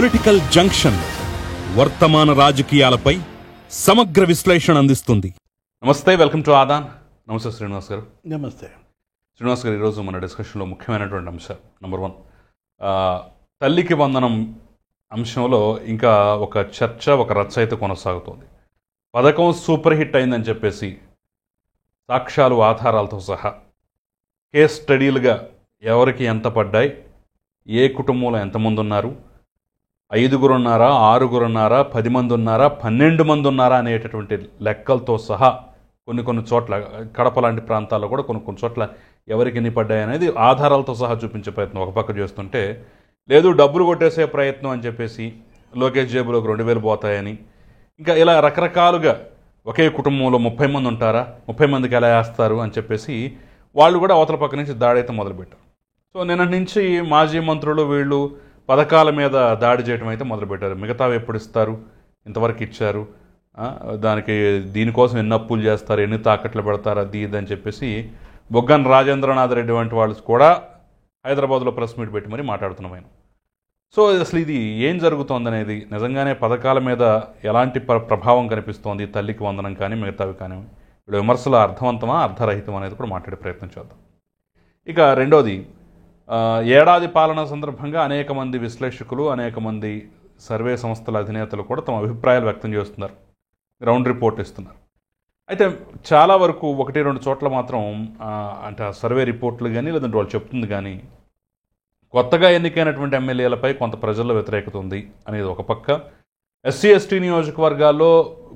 Political junction వర్తమాన రాజకీయాలపై సమగ్ర విశ్లేషణ అందిస్తుంది. నమస్తే, వెల్కమ్ టు ఆదాన్. నమస్తే శ్రీనివాస్ గారు. నమస్తే శ్రీనివాస్ గారు, ఈరోజు మన డిస్కషన్లో ముఖ్యమైనటువంటి అంశం నెంబర్ 1, తల్లికి వందనం అంశంలో ఇంకా ఒక చర్చ, ఒక రచ్చ అయితే కొనసాగుతోంది. పథకం సూపర్ హిట్ అయిందని చెప్పేసి సాక్ష్యాలు, ఆధారాలతో సహా కేస్ స్టడీలుగా ఎవరికి ఎంత పడ్డాయి, ఏ కుటుంబంలో ఎంతమంది ఉన్నారు, 5 ఉన్నారా, 6 ఉన్నారా, 10 మంది ఉన్నారా, 12 మంది ఉన్నారా అనేటటువంటి లెక్కలతో సహా కొన్ని చోట్ల, కడప లాంటి ప్రాంతాల్లో కూడా కొన్ని చోట్ల ఎవరికి ఎన్ని పడ్డాయి అనేది ఆధారాలతో సహా చూపించే ప్రయత్నం ఒక పక్క చేస్తుంటే, లేదు డబ్బులు కొట్టేసే ప్రయత్నం అని చెప్పేసి లోకేష్ జేబులోకి 2000 పోతాయని, ఇంకా ఇలా రకరకాలుగా ఒకే కుటుంబంలో 30 మంది ఉంటారా, 30 మందికి ఎలా వేస్తారు అని చెప్పేసి వాళ్ళు కూడా అవతల పక్క నుంచి దాడైతే మొదలుపెట్టారు. సో నిన్న నుంచి మాజీ మంత్రులు వీళ్ళు పథకాల మీద దాడి చేయడం అయితే మొదలుపెట్టారు. మిగతావి ఎప్పుడు ఇస్తారు, ఇంతవరకు ఇచ్చారు, దీనికోసం ఎన్ని అప్పులు చేస్తారు, ఎన్ని తాకట్లు పెడతారు, అది ఇది అని చెప్పేసి బొగ్గన రాజేంద్రనాథ్ రెడ్డి వంటి వాళ్ళు కూడా హైదరాబాద్లో ప్రెస్ మీట్ పెట్టి మరీ మాట్లాడుతున్నాం ఆయన. సో అసలు ఇది ఏం జరుగుతోందనేది, నిజంగానే పథకాల మీద ఎలాంటి ప్రభావం కనిపిస్తోంది, తల్లికి వందనం కానీ మిగతావి కానీ, వీళ్ళ విమర్శలు అర్థవంతమా అర్థరహితం అనేది కూడా మాట్లాడే ప్రయత్నం చేద్దాం. ఇక రెండోది, ఏడాది పాలన సందర్భంగా అనేక మంది విశ్లేషకులు, అనేక మంది సర్వే సంస్థల అధినేతలు కూడా తమ అభిప్రాయాలు వ్యక్తం చేస్తున్నారు, గ్రౌండ్ రిపోర్ట్ ఇస్తున్నారు. అయితే చాలా వరకు 1-2 చోట్ల మాత్రం అంటే సర్వే రిపోర్ట్లు కానీ లేదంటే వాళ్ళు చెప్తుంది కానీ కొత్తగా ఎన్నికైనటువంటి ఎమ్మెల్యేలపై కొంత ప్రజల్లో వ్యతిరేకత ఉంది అనేది ఒక పక్క, ఎస్సీ ఎస్టీ నియోజకవర్గాల్లో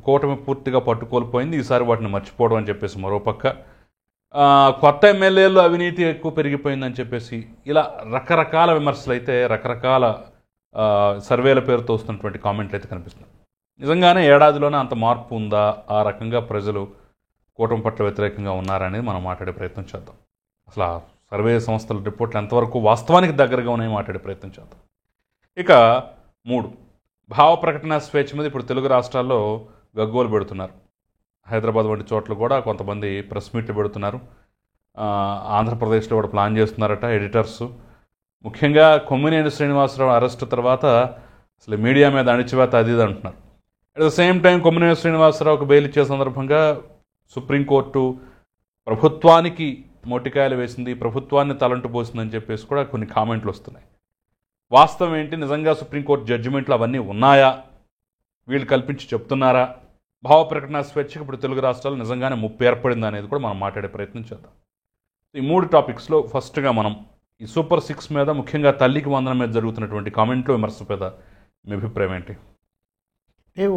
కూటమి పూర్తిగా పట్టుకోల్పోయింది, ఈసారి వాటిని మర్చిపోవడం అని చెప్పేసి మరో పక్క, కొత్త ఎమ్మెల్యేలు అవినీతి ఎక్కువ పెరిగిపోయిందని చెప్పేసి, ఇలా రకరకాల విమర్శలు అయితే, రకరకాల సర్వేల పేరుతో వస్తున్నటువంటి కామెంట్లు అయితే కనిపిస్తున్నాయి. నిజంగానే ఏడాదిలోనే అంత మార్పు ఉందా, ఆ రకంగా ప్రజలు కూటమి పట్ల వ్యతిరేకంగా ఉన్నారనేది మనం మాట్లాడే ప్రయత్నం చేద్దాం. అసలు ఆ సర్వే సంస్థల రిపోర్ట్లు ఎంతవరకు వాస్తవానికి దగ్గరగా ఉన్నాయో మాట్లాడే ప్రయత్నం చేద్దాం. ఇక 3, భావ ప్రకటన స్వేచ్ఛ మీద ఇప్పుడు తెలుగు రాష్ట్రాల్లో గగ్గోలు పెడుతున్నారు. హైదరాబాద్ వంటి చోట్ల కూడా కొంతమంది ప్రెస్ మీట్లు పెడుతున్నారు. ఆంధ్రప్రదేశ్లో కూడా ప్లాన్ చేస్తున్నారట ఎడిటర్స్. ముఖ్యంగా కొమ్మినేని శ్రీనివాసరావు అరెస్టు తర్వాత అసలు మీడియా మీద అణిచివేత అది ఇది అంటున్నారు. At the same time Kommineni శ్రీనివాసరావుకు బెయిల్ ఇచ్చే సందర్భంగా సుప్రీంకోర్టు ప్రభుత్వానికి మొట్టికాయలు వేసింది, ప్రభుత్వాన్ని తలంటు పోసిందని చెప్పేసి కూడా కొన్ని కామెంట్లు వస్తున్నాయి. వాస్తవం ఏంటి, నిజంగా సుప్రీంకోర్టు జడ్జిమెంట్లు అవన్నీ ఉన్నాయా, వీళ్ళు కల్పించి చెప్తున్నారా, భావ ప్రకటన స్వేచ్ఛకు ఇప్పుడు తెలుగు రాష్ట్రాలు నిజంగానే ముప్పు ఏర్పడింది అనేది కూడా మనం మాట్లాడే ప్రయత్నం చేద్దాం. ఈ 3 టాపిక్స్లో ఫస్ట్గా మనం ఈ సూపర్ 6 మీద, ముఖ్యంగా తల్లికి వందనం మీద జరుగుతున్నటువంటి కామెంట్లు, విమర్శ మీద మీ అభిప్రాయం ఏంటి?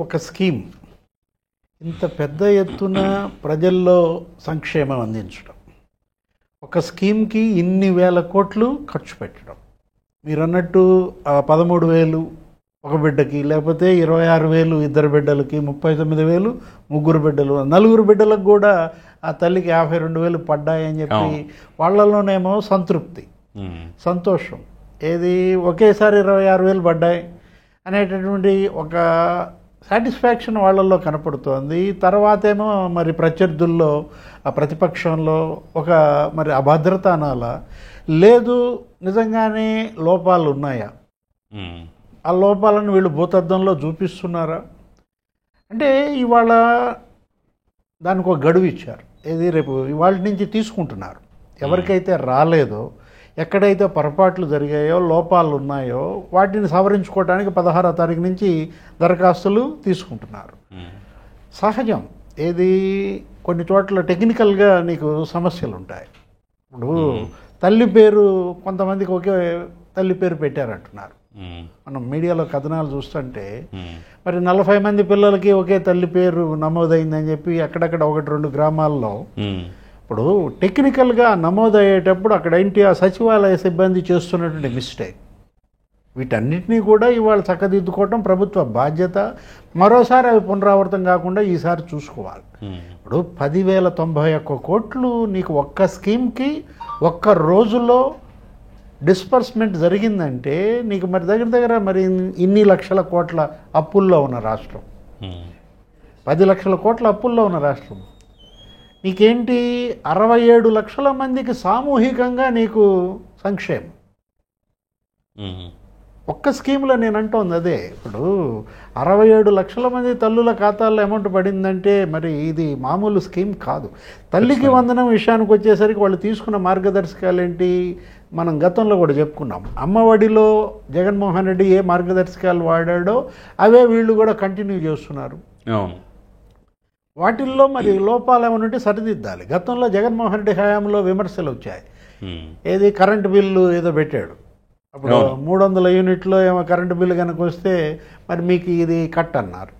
ఒక స్కీమ్ ఇంత పెద్ద ఎత్తున ప్రజల్లో సంక్షేమం అందించడం, ఒక స్కీమ్కి ఇన్ని వేల కోట్లు ఖర్చు పెట్టడం, మీరు అన్నట్టు 13,000 ఒక బిడ్డకి, లేకపోతే 26,000 2 బిడ్డలకి, 39,000 3 బిడ్డలు, 4 బిడ్డలకు కూడా ఆ తల్లికి 52,000 పడ్డాయని చెప్పి వాళ్ళలోనేమో సంతృప్తి, సంతోషం, ఏది ఒకేసారి 26,000 పడ్డాయి అనేటటువంటి ఒక సాటిస్ఫాక్షన్ వాళ్ళల్లో కనపడుతోంది. తర్వాతేమో మరి ప్రత్యర్థుల్లో, ఆ ప్రతిపక్షంలో ఒక మరి అభద్రత అనాలా, లేదు నిజంగానే లోపాలు ఉన్నాయా, ఆ లోపాలను వీళ్ళు భూతద్దంలో చూపిస్తున్నారా అంటే, ఇవాళ దానికి ఒక గడువు ఇచ్చారు, ఏది రేపు ఇవాళ నుంచి తీసుకుంటున్నారు. ఎవరికైతే రాలేదో, ఎక్కడైతే పొరపాట్లు జరిగాయో, లోపాలు ఉన్నాయో వాటిని సవరించుకోవడానికి 16వ తారీఖు నుంచి దరఖాస్తులు తీసుకుంటున్నారు. సహజం, ఏది కొన్ని చోట్ల టెక్నికల్గా నీకు సమస్యలు ఉంటాయి. ఇప్పుడు తల్లి పేరు, కొంతమందికి ఒకే తల్లి పేరు పెట్టారంటున్నారు. మనం మీడియాలో కథనాలు చూస్తుంటే మరి 40 మంది పిల్లలకి ఒకే తల్లి పేరు నమోదైందని చెప్పి అక్కడక్కడ 1-2 గ్రామాల్లో, ఇప్పుడు టెక్నికల్గా నమోదయ్యేటప్పుడు అక్కడ ఏంటి, ఆ సచివాలయ సిబ్బంది చేస్తున్నటువంటి మిస్టేక్, వీటన్నిటినీ కూడా ఇవాళ చక్కదిద్దుకోవటం ప్రభుత్వ బాధ్యత. మరోసారి అవి పునరావృతం కాకుండా ఈసారి చూసుకోవాలి. ఇప్పుడు 10,091 కోట్లు నీకు ఒక్క స్కీమ్కి ఒక్క రోజులో డిస్పర్స్మెంట్ జరిగిందంటే, నీకు మరి దగ్గర మరి ఇన్ని లక్షల కోట్ల అప్పుల్లో ఉన్న రాష్ట్రం, 10 లక్షల కోట్ల అప్పుల్లో ఉన్న రాష్ట్రం, నీకేంటి 67 లక్షల మందికి సామూహికంగా నీకు సంక్షేమం. ఒక్క స్కీమ్లో నేను అంటోంది అదే. ఇప్పుడు 67 లక్షల మంది తల్లుల ఖాతాల్లో అమౌంట్ పడిందంటే మరి ఇది మామూలు స్కీమ్ కాదు. తల్లికి వందనం విషయానికి వచ్చేసరికి వాళ్ళు తీసుకున్న మార్గదర్శకాలు ఏంటి, మనం గతంలో కూడా చెప్పుకున్నాం. అమ్మఒడిలో జగన్మోహన్ రెడ్డి ఏ మార్గదర్శకాలు వాడాడో అవే వీళ్ళు కూడా కంటిన్యూ చేస్తున్నారు. వాటిల్లో మరి లోపాలు ఏమైనా ఉంటే సరిదిద్దాలి. గతంలో జగన్మోహన్ రెడ్డి హయాంలో విమర్శలు వచ్చాయి. ఏది కరెంటు బిల్లు ఏదో పెట్టాడు, అప్పుడు 300 యూనిట్లో ఏమో కరెంటు బిల్లు కనుక వస్తే మరి మీకు ఇది కట్ అన్నారు.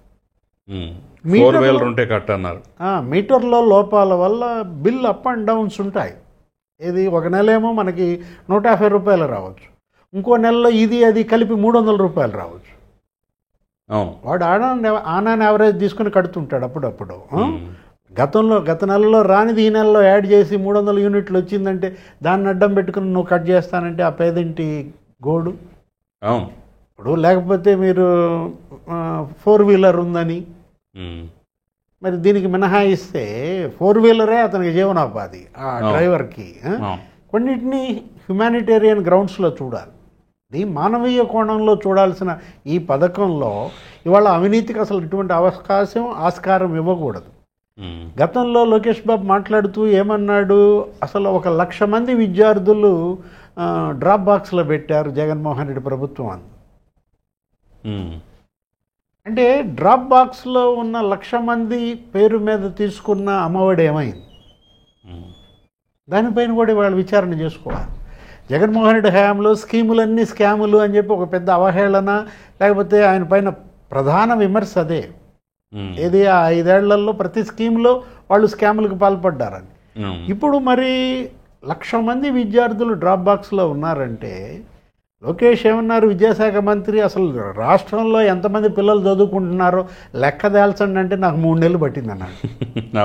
మీటర్లో లోపాల వల్ల బిల్ అప్ అండ్ డౌన్స్ ఉంటాయి. ఇది ఒక నెల ఏమో మనకి 150 రూపాయలు రావచ్చు, ఇంకో నెలలో ఇది అది కలిపి 300 రూపాయలు రావచ్చు. వాడు ఆన్ యావరేజ్ తీసుకుని కడుతుంటాడు అప్పుడప్పుడు. గత నెలలో రానిది ఈ నెలలో యాడ్ చేసి 300 యూనిట్లు వచ్చిందంటే దాన్ని అడ్డం పెట్టుకుని నువ్వు కట్ చేస్తానంటే ఆ పేదింటి గోడు. ఇప్పుడు లేకపోతే మీరు 4-వీలర్ ఉందని మరి దీనికి మినహాయిస్తే 4-వీలరే అతనికి జీవనోపాధి ఆ డ్రైవర్కి. కొన్నిటిని హ్యుమానిటేరియన్ గ్రౌండ్స్లో చూడాలి. ఇది మానవీయ కోణంలో చూడాల్సిన ఈ పథకంలో ఇవాళ అవినీతికి అసలు ఇటువంటి ఆస్కారం ఇవ్వకూడదు. గతంలో లోకేష్ బాబు మాట్లాడుతూ ఏమన్నాడు, అసలు 1,00,000 మంది విద్యార్థులు డ్రాప్ బాక్స్లో పెట్టారు జగన్మోహన్ రెడ్డి ప్రభుత్వం అని. అంటే డ్రాప్ బాక్స్లో ఉన్న 1,00,000 మంది పేరు మీద తీసుకున్న అమ్మఒడి ఏమైంది, దానిపైన కూడా వాళ్ళు విచారణ చేసుకోవాలి. జగన్మోహన్ రెడ్డి హయాంలో స్కీములన్నీ స్కాములు అని చెప్పి ఒక పెద్ద అవహేళన, లేకపోతే ఆయన పైన ప్రధాన విమర్శ అదే. ఏది ఆ 5 ఏళ్లలో ప్రతి స్కీమ్లో వాళ్ళు స్కాములకు పాల్పడ్డారని. ఇప్పుడు మరి 1,00,000 మంది విద్యార్థులు డ్రాప్ బాక్స్లో ఉన్నారంటే లోకేష్ ఏమన్నారు, విద్యాశాఖ మంత్రి, అసలు రాష్ట్రంలో ఎంతమంది పిల్లలు చదువుకుంటున్నారో లెక్క తేల్చండి అంటే నాకు 3 నెలలు పట్టింది అన్నాడు.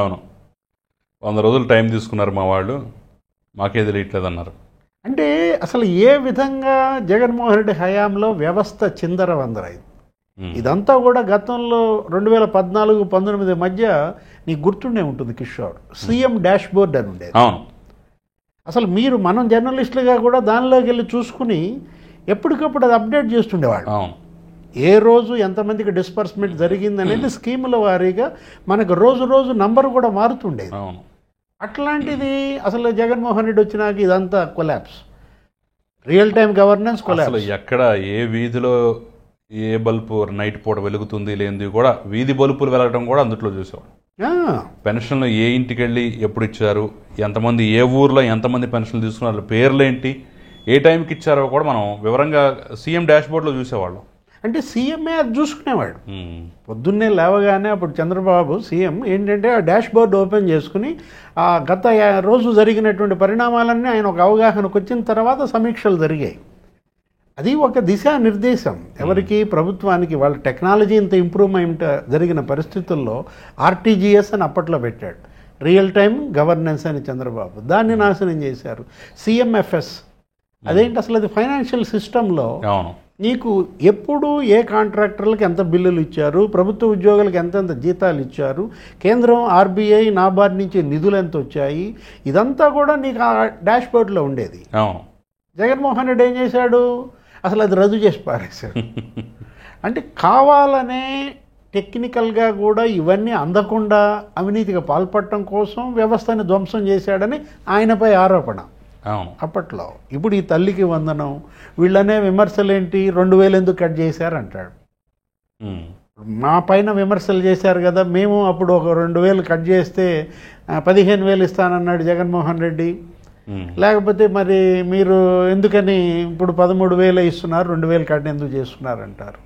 అవును, 100 రోజులు టైం తీసుకున్నారు మా వాళ్ళు, మాకే తెలియట్లేదు అన్నారు. అంటే అసలు ఏ విధంగా జగన్మోహన్ రెడ్డి హయాంలో వ్యవస్థ చిందరవందరైంది. ఇదంతా కూడా గతంలో 2014-19 మధ్య నీకు గుర్తుండే ఉంటుంది కిషోర్, సీఎం డాష్ బోర్డ్ అని ఉండేది. అసలు మనం జర్నలిస్టులుగా కూడా దానిలోకి వెళ్ళి చూసుకుని ఎప్పటికప్పుడు అది అప్డేట్ చేస్తుండేవాడు. ఏ రోజు ఎంతమందికి డిస్పర్స్మెంట్ జరిగింది అనేది స్కీముల వారీగా మనకు రోజు నంబర్ కూడా మారుతుండేది. అట్లాంటిది అసలు జగన్మోహన్ రెడ్డి వచ్చినాక ఇదంతా collapse, real time governance collapse. ఎక్కడ ఏ వీధిలో ఏ బల్బు నైట్ పూట వెలుగుతుంది లేనిది కూడా వీధి బల్బులు వెలగడం కూడా అందుట్లో చూసేవాడు. పెన్షన్లు ఏ ఇంటికి వెళ్ళి ఎప్పుడు ఇచ్చారు, ఎంతమంది ఏ ఊర్లో ఎంతమంది పెన్షన్లు తీసుకున్నారు, పేర్లేంటి, ఏ టైంకి ఇచ్చారో కూడా మనం వివరంగా సీఎం డాష్ బోర్డ్లో చూసేవాళ్ళం. అంటే సీఎంఏ అది చూసుకునేవాడు. పొద్దున్నే లేవగానే అప్పుడు చంద్రబాబు సీఎం ఏంటంటే ఆ డాష్ బోర్డు ఓపెన్ చేసుకుని ఆ గత రోజు జరిగినటువంటి పరిణామాలన్నీ ఆయన ఒక అవగాహనకు వచ్చిన తర్వాత సమీక్షలు జరిగాయి. అది ఒక దిశానిర్దేశం ఎవరికి, ప్రభుత్వానికి. వాళ్ళ టెక్నాలజీ ఇంత ఇంప్రూవ్మెంట్ జరిగిన పరిస్థితుల్లో ఆర్టీజీఎస్ అని అప్పట్లో పెట్టాడు, రియల్ టైం గవర్నెన్స్ అని చంద్రబాబు. దాన్ని నాశనం చేశారు. సిఎంఎఫ్ఎస్ అదేంటి అసలు, అది ఫైనాన్షియల్ సిస్టంలో నీకు ఎప్పుడు ఏ కాంట్రాక్టర్లకు ఎంత బిల్లులు ఇచ్చారు, ప్రభుత్వ ఉద్యోగులకు ఎంతెంత జీతాలు ఇచ్చారు, కేంద్రం ఆర్బీఐ నాబార్డ్ నుంచి నిధులు ఎంత వచ్చాయి, ఇదంతా కూడా నీకు ఆ డాష్ బోర్డ్లో ఉండేది. జగన్మోహన్ రెడ్డి ఏం చేశాడు, అసలు అది రద్దు చేసి పారేశాడు. అంటే కావాలనే టెక్నికల్గా కూడా ఇవన్నీ అందకుండా అవినీతిగా పాల్పడటం కోసం వ్యవస్థని ధ్వంసం చేశాడని ఆయనపై ఆరోపణ అప్పట్లో. ఇప్పుడు ఈ తల్లికి వందనం వీళ్ళనే విమర్శలేంటి, 2,000 ఎందుకు కట్ చేశారంటాడు. మా పైన విమర్శలు చేశారు కదా, మేము అప్పుడు ఒక 2,000 కట్ చేస్తే 15,000 ఇస్తానన్నాడు జగన్మోహన్ రెడ్డి. లేకపోతే మరి మీరు ఎందుకని ఇప్పుడు 13,000 ఇస్తున్నారు, 2,000 కట్ ఎందుకు చేస్తున్నారంటారు.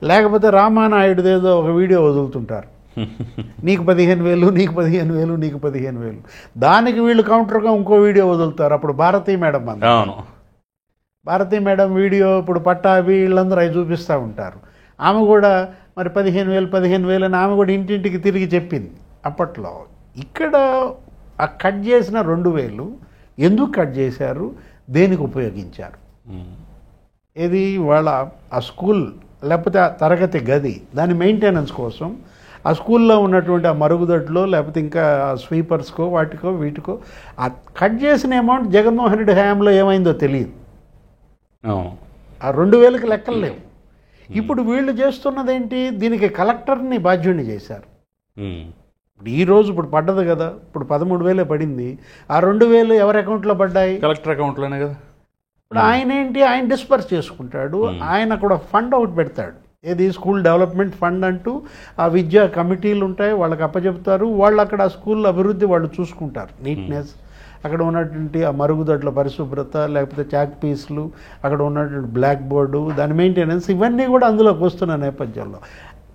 లేకపోతే రామానాయుడుదేదో ఒక వీడియో వదులుతుంటారు, నీకు 15,000, నీకు 15,000, నీకు 15,000. దానికి వీళ్ళు కౌంటర్గా ఇంకో వీడియో వదులుతారు. అప్పుడు Bharati madam Bharati madam video ఇప్పుడు పట్టాభి వీళ్ళందరూ అవి చూపిస్తూ ఉంటారు. ఆమె కూడా మరి 15,000 అని ఆమె కూడా ఇంటింటికి తిరిగి చెప్పింది అప్పట్లో. ఇక్కడ ఆ కట్ చేసిన 2,000 ఎందుకు కట్ చేశారు, దేనికి ఉపయోగించారు, ఏది వాళ్ళ ఆ స్కూల్ లేకపోతే ఆ తరగతి గది దాని మెయింటెనెన్స్ కోసం, ఆ స్కూల్లో ఉన్నటువంటి ఆ మరుగుదొడ్లో లేకపోతే ఇంకా స్వీపర్స్కో వాటికో వీటికో ఆ కట్ చేసిన అమౌంట్ జగన్మోహన్ రెడ్డి హయాంలో ఏమైందో తెలియదు. ఆ 2000కి లెక్కలు లేవు. ఇప్పుడు వీళ్ళు చేస్తున్నదేంటి, దీనికి కలెక్టర్ని బాధ్యుడిని చేశారు. ఇప్పుడు పడ్డదు కదా, ఇప్పుడు 13,000 పడింది. ఆ 2,000 ఎవరి అకౌంట్లో పడ్డాయి? కలెక్టర్ అకౌంట్లోనే కదా. ఇప్పుడు ఆయన డిస్పర్స్ చేసుకుంటాడు. ఆయన కూడా ఫండ్ ఒకటి పెడతాడు, ఏది స్కూల్ డెవలప్మెంట్ ఫండ్ అంటూ. ఆ విద్యా కమిటీలు ఉంటాయి, వాళ్ళకి అప్పచెప్తారు. వాళ్ళు అక్కడ ఆ స్కూల్ అభివృద్ధి వాళ్ళు చూసుకుంటారు. నీట్నెస్, అక్కడ ఉన్నటువంటి ఆ మరుగుదొడ్ల పరిశుభ్రత, లేకపోతే చాక్ పీస్లు, అక్కడ ఉన్నటువంటి బ్లాక్ బోర్డు, దాని మెయింటెనెన్స్, ఇవన్నీ కూడా అందులోకి వస్తున్న నేపథ్యంలో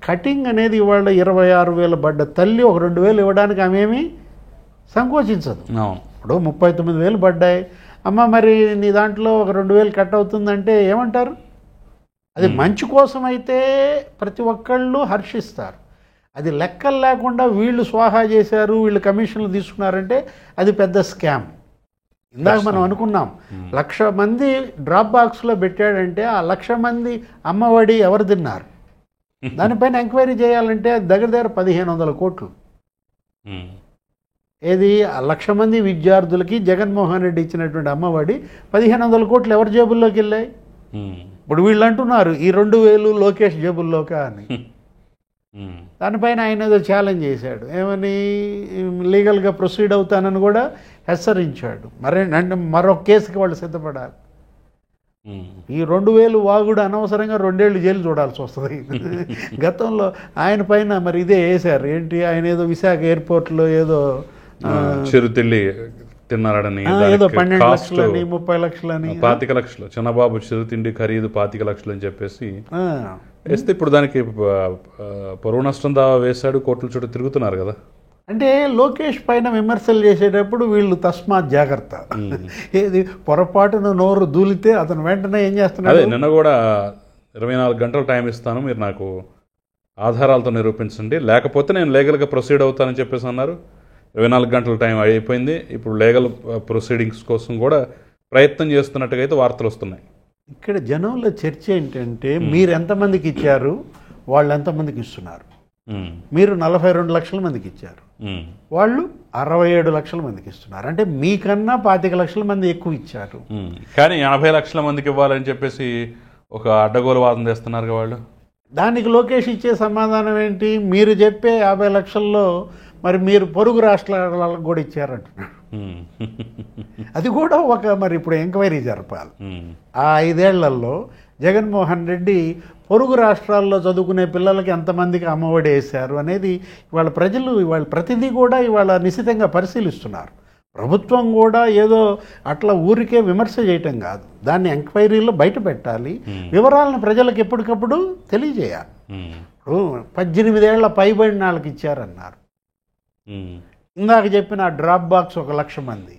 కటింగ్ అనేది ఇవాళ 26,000 పడ్డ తల్లి ఒక 2,000 ఇవ్వడానికి ఆమె ఏమీ సంకోచించదు. ఇప్పుడు 39,000 పడ్డాయి, అమ్మ మరి నీ దాంట్లో ఒక 2,000 కట్ అవుతుందంటే ఏమంటారు? అది మంచి కోసం అయితే ప్రతి ఒక్కళ్ళు హర్షిస్తారు. అది లెక్కలు లేకుండా వీళ్ళు స్వాహా చేశారు, వీళ్ళు కమిషన్లు తీసుకున్నారంటే అది పెద్ద స్కామ్. ఇందాక మనం అనుకున్నాం, 1,00,000 మంది డ్రాప్ బాక్స్లో పెట్టాడంటే ఆ 1,00,000 మంది అమ్మఒడి ఎవరు తిన్నారు? దానిపైన ఎంక్వైరీ చేయాలంటే దగ్గర 1,500 కోట్లు. ఏది 1,00,000 మంది విద్యార్థులకి జగన్మోహన్ రెడ్డి ఇచ్చినటువంటి అమ్మఒడి 1,500 కోట్లు ఎవరి జేబుల్లోకి వెళ్ళాయి? ఇప్పుడు వీళ్ళు అంటున్నారు ఈ 2,000 లోకేష్ జేబుల్లోకా అని. దానిపైన ఆయన ఏదో ఛాలెంజ్ చేశాడు, ఏమని లీగల్గా ప్రొసీడ్ అవుతానని కూడా హెచ్చరించాడు. మరొక కేసుకి వాళ్ళు సిద్ధపడాలి. ఈ 2,000 వాగుడు అనవసరంగా 2 ఏళ్ళు జైలు చూడాల్సి వస్తుంది. గతంలో ఆయన పైన మరి ఇదే వేశారు, ఏంటి ఆయన ఏదో విశాఖ ఎయిర్పోర్ట్లో ఏదో చిరుతిల్లి తిన్నారని, ఏదో 12 లక్షలని 30 లక్షలని 25 లక్షలు చిన్నబాబు చిరుతిండి ఖరీదు 25 లక్షలు అని చెప్పేసి వేస్తే ఇప్పుడు దానికి పరువు నష్టం దావా వేశాడు, కోర్టుల చుట్టూ తిరుగుతున్నారు కదా. అంటే లోకేష్ పైన విమర్శలు చేసేటప్పుడు వీళ్ళు తస్మాత్ జాగ్రత్త, ఏది పొరపాటున నోరు దూలితే అతను వెంటనే ఏం చేస్తున్నాడు. అదే నిన్న కూడా 24 గంటలు టైం ఇస్తాను, మీరు నాకు ఆధారాలతో నిరూపించండి, లేకపోతే నేను లీగల్గా ప్రొసీడ్ అవుతానని చెప్పేసి అన్నారు. 24 గంటల టైం అయిపోయింది. ఇప్పుడు లీగల్ ప్రొసీడింగ్స్ కోసం కూడా ప్రయత్నం చేస్తున్నట్టుగా అయితే వార్తలు వస్తున్నాయి. ఇక్కడ జనంలో చర్చ ఏంటంటే, మీరు ఎంతమందికి ఇచ్చారు, వాళ్ళు ఎంతమందికి ఇస్తున్నారు. మీరు 42 లక్షల మందికి ఇచ్చారు, వాళ్ళు 67 లక్షల మందికి ఇస్తున్నారు. అంటే మీకన్నా 25 లక్షల మంది ఎక్కువ ఇచ్చారు. కానీ 80 లక్షల మందికి ఇవ్వాలని చెప్పేసి ఒక అడ్డగోలు వాదన చేస్తున్నారు వాళ్ళు. దానికి లోకేష్ ఇచ్చే సమాధానం ఏంటి, మీరు చెప్పే 50 లక్షల్లో మరి మీరు పొరుగు రాష్ట్రాలకు కూడా ఇచ్చారంటున్నాడు. అది కూడా మరి ఇప్పుడు ఎంక్వైరీ జరపాలి. ఆ 5 ఏళ్లలో జగన్మోహన్ రెడ్డి పొరుగు రాష్ట్రాల్లో చదువుకునే పిల్లలకి ఎంతమందికి అమ్మఒడి వేశారు అనేది ఇవాళ ప్రజలు ప్రతిదీ కూడా ఇవాళ నిశితంగా పరిశీలిస్తున్నారు. ప్రభుత్వం కూడా ఏదో అట్లా ఊరికే విమర్శ చేయటం కాదు, దాన్ని ఎంక్వైరీలో బయట పెట్టాలి, వివరాలను ప్రజలకు ఎప్పటికప్పుడు తెలియజేయాలి. ఇప్పుడు 18 ఏళ్ల పైబడిన వాళ్ళకి ఇచ్చారన్నారు. ఇందాక చెప్పిన డ్రాప్ బాక్స్ 1,00,000 మంది,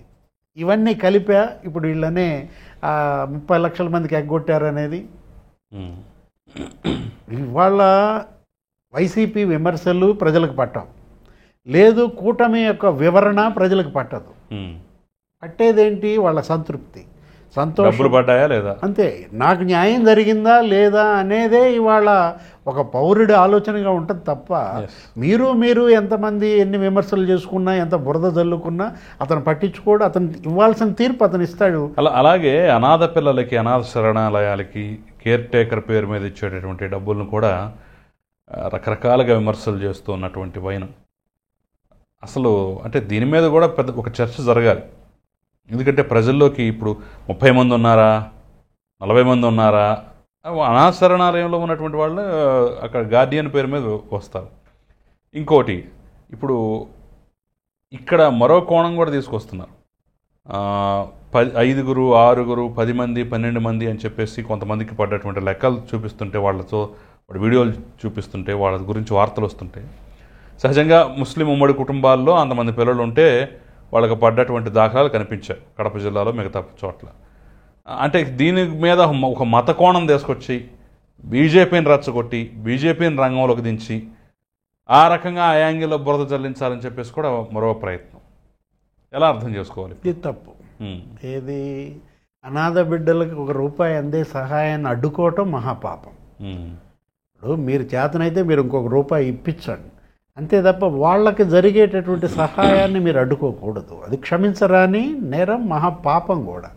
ఇవన్నీ కలిపా ఇప్పుడు వీళ్ళనే 30 లక్షల మందికి ఎగ్గొట్టారు అనేది. ఇవాళ వైసీపీ విమర్శలు ప్రజలకు పట్టవు, లేదు కూటమి యొక్క వివరణ ప్రజలకు పట్టదు. పట్టేదేంటి, వాళ్ళ సంతృప్తి, సంతోషం పడ్డాయా లేదా, అంతే. నాకు న్యాయం జరిగిందా లేదా అనేదే ఇవాళ ఒక పౌరుడి ఆలోచనగా ఉంటుంది తప్ప మీరు ఎంతమంది ఎన్ని విమర్శలు చేసుకున్నా, ఎంత బురద జల్లుకున్నా అతను పట్టించుకోడు. అతను ఇవ్వాల్సిన తీర్పు అతను ఇస్తాడు. అలాగే అనాథ పిల్లలకి, అనాథ శరణాలయాలకి కేర్ టేకర్ పేరు మీద ఇచ్చేటటువంటి డబ్బులను కూడా రకరకాలుగా విమర్శలు చేస్తూ ఉన్నటువంటి వైనం అసలు అంటే దీని మీద కూడా పెద్ద ఒక చర్చ జరగాలి. ఎందుకంటే ప్రజల్లోకి ఇప్పుడు 30 మంది ఉన్నారా, 40 మంది ఉన్నారా, అనాథ శరణాలయంలో ఉన్నటువంటి వాళ్ళు అక్కడ గార్డియన్ పేరు మీద వస్తారు. ఇంకోటి ఇప్పుడు ఇక్కడ మరో కోణం కూడా తీసుకొస్తున్నారు. 5, 6, 10 మంది, 12 మంది అని చెప్పేసి కొంతమందికి పడ్డటువంటి లెక్కలు చూపిస్తుంటే, వాళ్ళతో వీడియోలు చూపిస్తుంటే, వాళ్ళ గురించి వార్తలు వస్తుంటే, సహజంగా ముస్లిం ఉమ్మడి కుటుంబాల్లో అంతమంది పిల్లలు ఉంటే వాళ్ళకి పడ్డటువంటి దాఖలాలు కనిపించాయి కడప జిల్లాలో, మిగతా చోట్ల. అంటే దీని మీద ఒక మత కోణం తీసుకొచ్చి బీజేపీని రెచ్చగొట్టి, బీజేపీని రంగంలోకి దించి ఆ రకంగా ఆ యాంగిల్లో బురద జల్లించాలని చెప్పేసి కూడా మరో ప్రయత్నం. ఎలా అర్థం చేసుకోవాలి? ఇది తప్పు. ఏది అనాథ బిడ్డలకు 1 రూపాయి అందే సహాయాన్ని అడ్డుకోవటం మహాపాపం. ఇప్పుడు మీరు చేతనైతే మీరు ఇంకొక రూపాయి ఇప్పించండి, అంతే తప్ప వాళ్ళకి జరిగేటటువంటి సహాయాన్ని మీరు అడ్డుకోకూడదు. అది క్షమించరాని నేరం, మహాపాపం కూడా.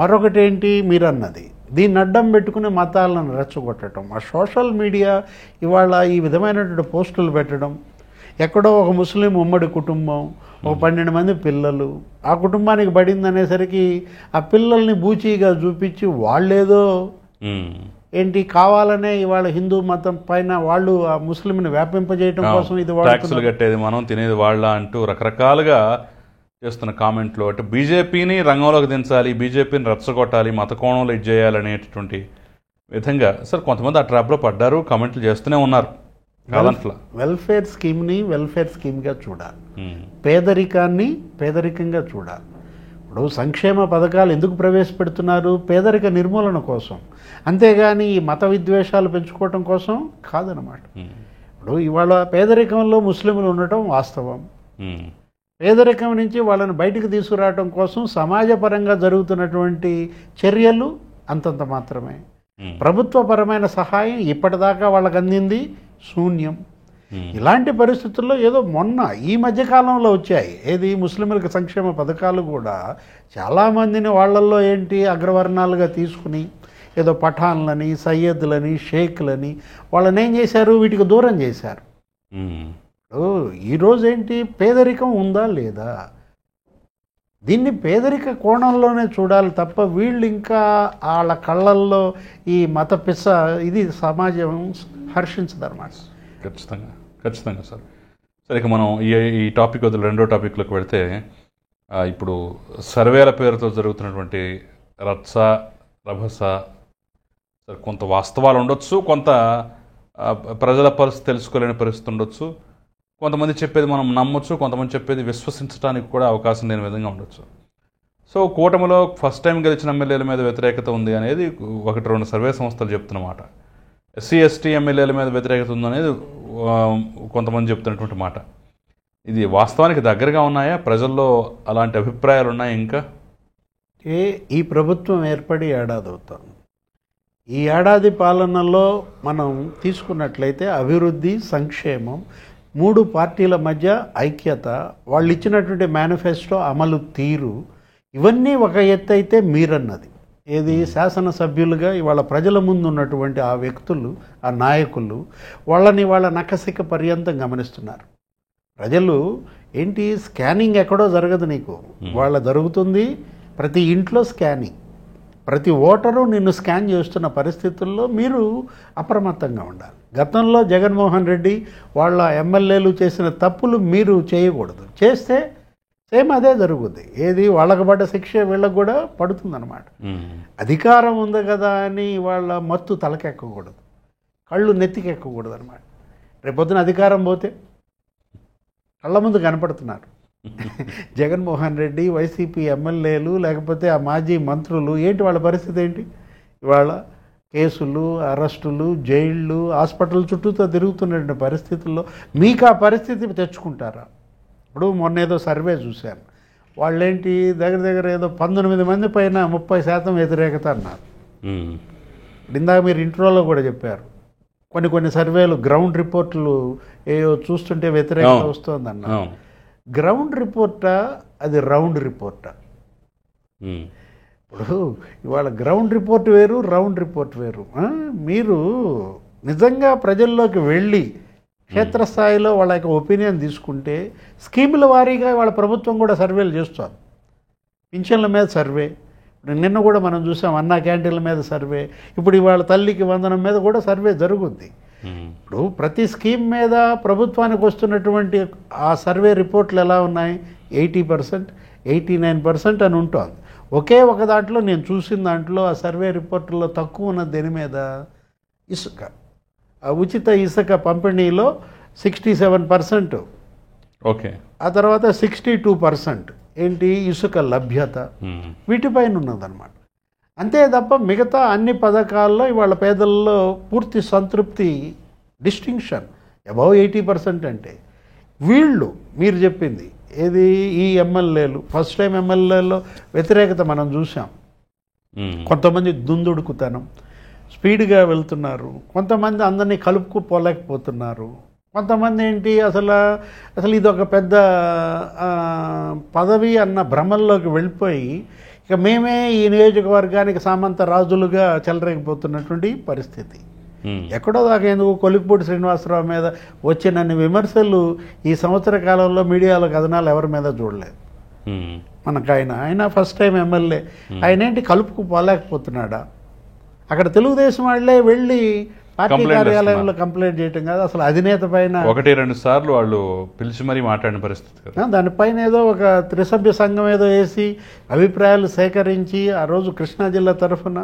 మరొకటి ఏంటి, మీరు అన్నది దీన్ని అడ్డం పెట్టుకుని మతాలను రెచ్చగొట్టడం, ఆ సోషల్ మీడియా ఇవాళ ఈ విధమైనటువంటి పోస్టులు పెట్టడం, ఎక్కడో ఒక ముస్లిం ఉమ్మడి కుటుంబం, ఒక 12 మంది పిల్లలు, ఆ కుటుంబానికి పడింది అనేసరికి ఆ పిల్లల్ని బూచీగా చూపించి వాళ్ళేదో ఏంటి కావాలనే ఇవాళ హిందూ మతం పైన వాళ్ళు ఆ ముస్లింని వ్యాపింపజేయడం కోసం ఇది ట్యాక్సులు కట్టేది మనం తినేది వాళ్ళ అంటూ రకరకాలుగా చేస్తున్న కామెంట్లు. అంటే బీజేపీని రంగంలోకి దించాలి, బీజేపీని రెచ్చగొట్టాలి, మత కోణంలో ఇది చేయాలనేటటువంటి విధంగా సార్ కొంతమంది ఆ ట్రాప్లో పడ్డారు, కామెంట్లు చేస్తూనే ఉన్నారు. వెల్ఫేర్ స్కీమ్ని వెల్ఫేర్ స్కీమ్గా చూడాలి, పేదరికాన్ని పేదరికంగా చూడాలి. ఇప్పుడు సంక్షేమ పథకాలు ఎందుకు ప్రవేశపెడుతున్నారు? పేదరిక నిర్మూలన కోసం, అంతేగాని ఈ మత విద్వేషాలు పెంచుకోవటం కోసం కాదనమాట. ఇప్పుడు ఇవాళ పేదరికంలో ముస్లింలు ఉండటం వాస్తవం. పేదరికం నుంచి వాళ్ళని బయటికి తీసుకురావడం కోసం సమాజపరంగా జరుగుతున్నటువంటి చర్యలు అంతంత మాత్రమే. ప్రభుత్వపరమైన సహాయం ఇప్పటిదాకా వాళ్ళకి అందింది శూన్యం. ఇలాంటి పరిస్థితుల్లో ఏదో మొన్న ఈ మధ్యకాలంలో వచ్చాయి ఏది ముస్లింలకు సంక్షేమ పథకాలు కూడా చాలామందిని వాళ్ళల్లో ఏంటి అగ్రవర్ణాలుగా తీసుకుని ఏదో పఠాన్లని, సయ్యద్లని, షేక్లని వాళ్ళని ఏం చేశారు, వీటికి దూరం చేశారు. ఈరోజు ఏంటి పేదరికం ఉందా లేదా, దీన్ని పేదరిక కోణంలోనే చూడాలి తప్ప వీళ్ళు ఇంకా వాళ్ళ కళ్ళల్లో ఈ మత పిస ఇది సమాజం హర్షించదన్నమాట. ఖచ్చితంగా ఖచ్చితంగా సార్. సరే, ఇక మనం ఈ టాపిక్ వదిలి రెండో టాపిక్లోకి వెళితే ఇప్పుడు సర్వేల పేరుతో జరుగుతున్నటువంటి రచ్చ రభస, సరే కొంత వాస్తవాలు ఉండొచ్చు, కొంత ప్రజల పరిస్థితి తెలుసుకోలేని పరిస్థితి ఉండొచ్చు, కొంతమంది చెప్పేది మనం నమ్మొచ్చు, కొంతమంది చెప్పేది విశ్వసించడానికి కూడా అవకాశం లేని విధంగా ఉండొచ్చు. సో కూటమిలో ఫస్ట్ టైం గెలిచిన ఎమ్మెల్యేల మీద వ్యతిరేకత ఉంది అనేది 1-2 సర్వే సంస్థలు చెప్తున్నమాట. ఎస్సీ ఎస్టీ ఎమ్మెల్యేల మీద వ్యతిరేకత ఉందనేది కొంతమంది చెప్తున్నటువంటి మాట. ఇది వాస్తవానికి దగ్గరగా ఉన్నాయా? ప్రజల్లో అలాంటి అభిప్రాయాలు ఉన్నాయా? ఇంకా ఈ ప్రభుత్వం ఏర్పడి ఏడాది అవుతుంది. ఈ ఏడాది పాలనలో మనం తీసుకున్నట్లయితే అభివృద్ధి, సంక్షేమం, 3 పార్టీల మధ్య ఐక్యత, వాళ్ళు ఇచ్చినటువంటి మేనిఫెస్టో అమలు తీరు, ఇవన్నీ ఒక ఎత్తు అయితే మీరన్నది ఏది శాసనసభ్యులుగా ఇవాళ ప్రజల ముందు ఉన్నటువంటి ఆ వ్యక్తులు, ఆ నాయకులు వాళ్ళని వాళ్ళ నకసిక పర్యంతం గమనిస్తున్నారు. ప్రజలు ఏంటి స్కానింగ్ ఎక్కడో జరగదు, నీకు వాళ్ళ జరుగుతుంది. ప్రతి ఇంట్లో స్కానింగ్, ప్రతి ఓటరు నిన్ను స్కాన్ చేస్తున్న పరిస్థితుల్లో మీరు అప్రమత్తంగా ఉండాలి. గతంలో జగన్మోహన్ రెడ్డి వాళ్ళ ఎమ్మెల్యేలు చేసిన తప్పులు మీరు చేయకూడదు, చేస్తే సేమ్ అదే జరుగుద్ది. ఏది వాళ్ళకు పడ్డ శిక్ష వీళ్ళకు కూడా పడుతుందన్నమాట. అధికారం ఉంది కదా అని వాళ్ళ మత్తు తలకెక్కకూడదు, కళ్ళు నెత్తికెక్కకూడదు అనమాట. రేపొద్దున అధికారం పోతే కళ్ళ ముందు కనపడుతున్నారు జగన్మోహన్ రెడ్డి, వైసీపీ ఎమ్మెల్యేలు, లేకపోతే ఆ మాజీ మంత్రులు, ఏంటి వాళ్ళ పరిస్థితి ఏంటి? ఇవాళ కేసులు, అరెస్టులు, జైళ్ళు, హాస్పిటల్ చుట్టూతో తిరుగుతున్న పరిస్థితుల్లో మీకు ఆ పరిస్థితి తెచ్చుకుంటారా? ఇప్పుడు మొన్న ఏదో సర్వే చూశాను, వాళ్ళేంటి దగ్గర ఏదో 19 మంది పైన 30% వ్యతిరేకత అన్నారు. ఇందాక మీరు ఇంట్రోలో కూడా చెప్పారు, కొన్ని సర్వేలు గ్రౌండ్ రిపోర్ట్లు ఏవో చూస్తుంటే వ్యతిరేకత వస్తుందన్నారు. గ్రౌండ్ రిపోర్టా అది రౌండ్ రిపోర్టా? ఇప్పుడు ఇవాళ గ్రౌండ్ రిపోర్ట్ వేరు, రౌండ్ రిపోర్ట్ వేరు. మీరు నిజంగా ప్రజల్లోకి వెళ్ళి క్షేత్రస్థాయిలో వాళ్ళ యొక్క ఒపీనియన్ తీసుకుంటే స్కీముల వారీగా వాళ్ళ ప్రభుత్వం కూడా సర్వేలు చేస్తారు. పింఛన్ల మీద సర్వే, నిన్న కూడా మనం చూసాం అన్నా క్యాంటీన్ల మీద సర్వే, ఇప్పుడు ఇవాళ తల్లికి వందనం మీద కూడా సర్వే జరుగుద్ది. ఇప్పుడు ప్రతి స్కీమ్ మీద ప్రభుత్వానికి వస్తున్నటువంటి ఆ సర్వే రిపోర్ట్లు ఎలా ఉన్నాయి? 80%, 89% అని ఉంటుంది. ఒకే ఒక దాంట్లో నేను చూసిన దాంట్లో ఆ సర్వే రిపోర్టుల్లో తక్కువ ఉన్న దేని మీద, ఇసుక, ఆ ఉచిత ఇసుక పంపిణీలో 67%, ఓకే, ఆ తర్వాత 62% ఏంటి ఇసుక లభ్యత, వీటిపైన ఉన్నదన్నమాట. అంతే తప్ప మిగతా అన్ని పథకాల్లో ఇవాళ పేదల్లో పూర్తి సంతృప్తి, డిస్టింక్షన్ అబౌవ్ 80% అంటే వీళ్ళు మీరు చెప్పింది ఏది ఈ ఎమ్మెల్యేలు ఫస్ట్ టైం ఎమ్మెల్యేలో వ్యతిరేకత మనం చూసాం. కొంతమంది దుందుడుకుతనం, స్పీడ్గా వెళ్తున్నారు, కొంతమంది అందరినీ కలుపుకుపోలేకపోతున్నారు, కొంతమంది ఏంటి అసలు ఇది ఒక పెద్ద పదవి అన్న భ్రమల్లోకి వెళ్ళిపోయి ఇక మేమే ఈ నియోజకవర్గానికి సామంత రాజులుగా చెలరేగిపోతున్నటువంటి పరిస్థితి. ఎక్కడో దాకా ఎందుకు కొలిక్పూడి శ్రీనివాసరావు మీద వచ్చినన్ని విమర్శలు ఈ సంవత్సర కాలంలో మీడియాలో కథనాలు ఎవరి మీద చూడలేదు. మనకు ఆయన ఫస్ట్ టైం ఎమ్మెల్యే, ఆయన ఏంటి కలుపుకు పోలేకపోతున్నాడా? అక్కడ తెలుగుదేశం వాళ్ళే వెళ్ళి పార్టీ కార్యాలయంలో కంప్లైంట్ చేయటం కాదు, అసలు అధినేత పైన 1-2 సార్లు వాళ్ళు పిలిచి మరీ మాట్లాడిన పరిస్థితి కదా. దానిపైన ఏదో ఒక త్రిసభ్య సంఘం ఏదో వేసి అభిప్రాయాలు సేకరించి ఆ రోజు కృష్ణా జిల్లా తరఫున,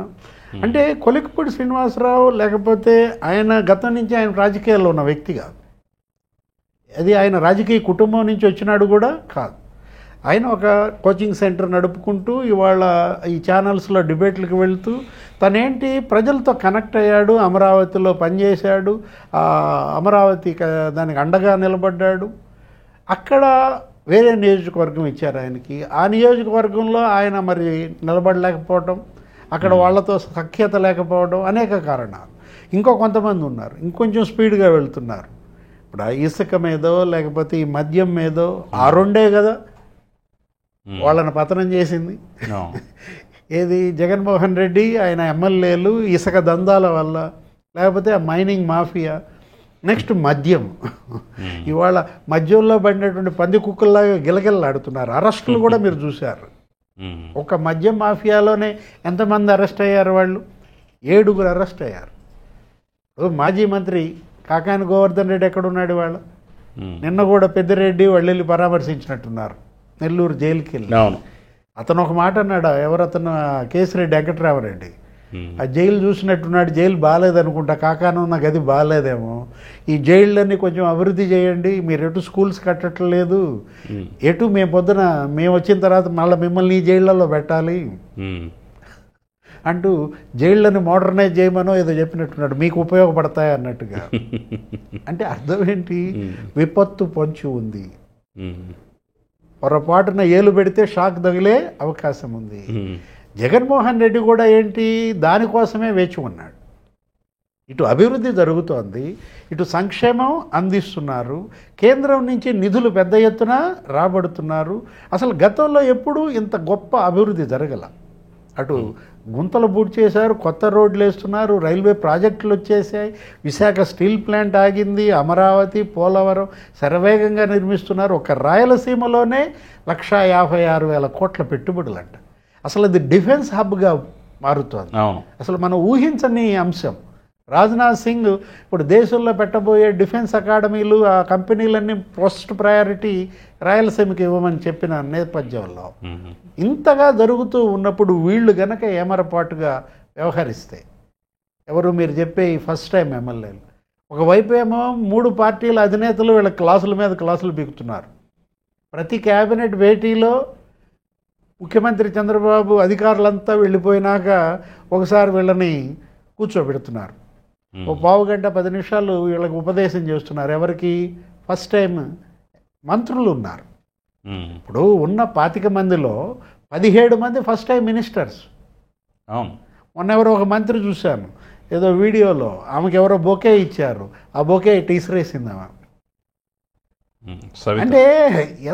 అంటే కొలిక్పూడి శ్రీనివాసరావు లేకపోతే ఆయన గతం నుంచి ఆయన రాజకీయాల్లో ఉన్న వ్యక్తి కాదు, అది ఆయన రాజకీయ కుటుంబం నుంచి వచ్చినాడు కూడా కాదు. ఆయన ఒక కోచింగ్ సెంటర్ నడుపుకుంటూ ఇవాళ ఈ ఛానల్స్లో డిబేట్లకు వెళ్తూ తనేంటి ప్రజలతో కనెక్ట్ అయ్యాడు, అమరావతిలో పనిచేశాడు, అమరావతి దానికి అండగా నిలబడ్డాడు. అక్కడ వేరే నియోజకవర్గం ఇచ్చారు ఆయనకి, ఆ నియోజకవర్గంలో ఆయన మరి నిలబడలేకపోవడం, అక్కడ వాళ్ళతో సఖ్యత లేకపోవడం, అనేక కారణాలు. ఇంకో కొంతమంది ఉన్నారు ఇంకొంచెం స్పీడ్గా వెళ్తున్నారు. ఇప్పుడు ఆ ఇసుక మీదో లేకపోతే ఈ మద్యం మీదో ఆ రెండే కదా వాళ్ళని పతనం చేసింది. ఏది జగన్మోహన్ రెడ్డి ఆయన ఎమ్మెల్యేలు ఇసుక దందాల వల్ల, లేకపోతే ఆ మైనింగ్ మాఫియా, నెక్స్ట్ మద్యం. ఇవాళ మద్యంలో పడినటువంటి పంది కుక్కల్లాగా గిలగిల్లాడుతున్నారు. అరెస్టులు కూడా మీరు చూశారు. ఒక మద్యం మాఫియాలోనే ఎంతమంది అరెస్ట్ అయ్యారు? వాళ్ళు 7 అరెస్ట్ అయ్యారు. మాజీ మంత్రి కాకాని గోవర్ధన్ రెడ్డి ఎక్కడున్నాడు? వాళ్ళు నిన్న కూడా పెద్దిరెడ్డి వాళ్ళు వెళ్ళి పరామర్శించినట్టున్నారు నెల్లూరు జైలుకి వెళ్ళి. అతను ఒక మాట అన్నాడు, ఎవరతను కేసిరెడ్డి వెంకట్రామరెడ్డి, ఆ జైలు చూసినట్టున్నాడు, జైలు బాగాలేదనుకుంటా, కాకానున్న గది బాగాలేదేమో, ఈ జైళ్ళన్నీ కొంచెం అభివృద్ధి చేయండి, మీరు ఎటు స్కూల్స్ కట్టట్లేదు, ఎటు మేము వచ్చిన తర్వాత మళ్ళీ మిమ్మల్ని ఈ జైళ్ళల్లో పెట్టాలి అంటూ జైళ్ళని మోడర్నైజ్ చేయమనో ఏదో చెప్పినట్టున్నాడు, మీకు ఉపయోగపడతాయి అన్నట్టుగా. అంటే అర్థం ఏంటి? విపత్తు పొంచి ఉంది, పొరపాటున ఏలు పెడితే షాక్ తగిలే అవకాశం ఉంది. జగన్మోహన్ రెడ్డి కూడా ఏంటి దానికోసమే వేచి ఉన్నాడు. ఇటు అభివృద్ధి జరుగుతోంది, ఇటు సంక్షేమం అందిస్తున్నారు, కేంద్రం నుంచి నిధులు పెద్ద ఎత్తున రాబడుతున్నారు. అసలు గతంలో ఎప్పుడూ ఇంత గొప్ప అభివృద్ధి జరగల. అటు గుంతలు పూర్తి చేశారు, కొత్త రోడ్లు వేస్తున్నారు, రైల్వే ప్రాజెక్టులు వచ్చేసాయి, విశాఖ స్టీల్ ప్లాంట్ ఆగింది, అమరావతి, పోలవరం శరవేగంగా నిర్మిస్తున్నారు. ఒక రాయలసీమలోనే 1,56,000 కోట్ల పెట్టుబడులంట. అసలు అది డిఫెన్స్ హబ్గా మారుతోంది. అసలు మనం ఊహించని అంశం. రాజ్నాథ్ సింగ్ ఇప్పుడు దేశంలో పెట్టబోయే డిఫెన్స్ అకాడమీలు, ఆ కంపెనీలన్నీ ఫస్ట్ ప్రయారిటీ రాయలసీమకి ఇవ్వమని చెప్పిన నేపథ్యంలో ఇంతగా జరుగుతూ ఉన్నప్పుడు వీళ్ళు గనక ఏమరపాటుగా వ్యవహరిస్తే ఎవరు మీరు చెప్పే ఈ ఫస్ట్ టైం ఎమ్మెల్యేలు, ఒకవైపు ఏమో 3 పార్టీల అధినేతలు వీళ్ళ క్లాసుల మీద క్లాసులు పీకుతున్నారు. ప్రతి క్యాబినెట్ భేటీలో ముఖ్యమంత్రి చంద్రబాబు అధికారులంతా వెళ్ళిపోయినాక ఒకసారి వీళ్ళని కూర్చోబెడుతున్నారు, ఓ పావు గంట 10 నిమిషాలు వీళ్ళకి ఉపదేశం చేస్తున్నారు. ఎవరికి? ఫస్ట్ టైం మంత్రులు ఉన్నారు. ఇప్పుడు ఉన్న 25 మందిలో 17 మంది ఫస్ట్ టైం మినిస్టర్స్. మొన్న ఎవరో ఒక మంత్రి చూశాను ఏదో వీడియోలో, ఆమెకి ఎవరో బొకే ఇచ్చారు, ఆ బొకే తీసిరేసింది ఆమె. అంటే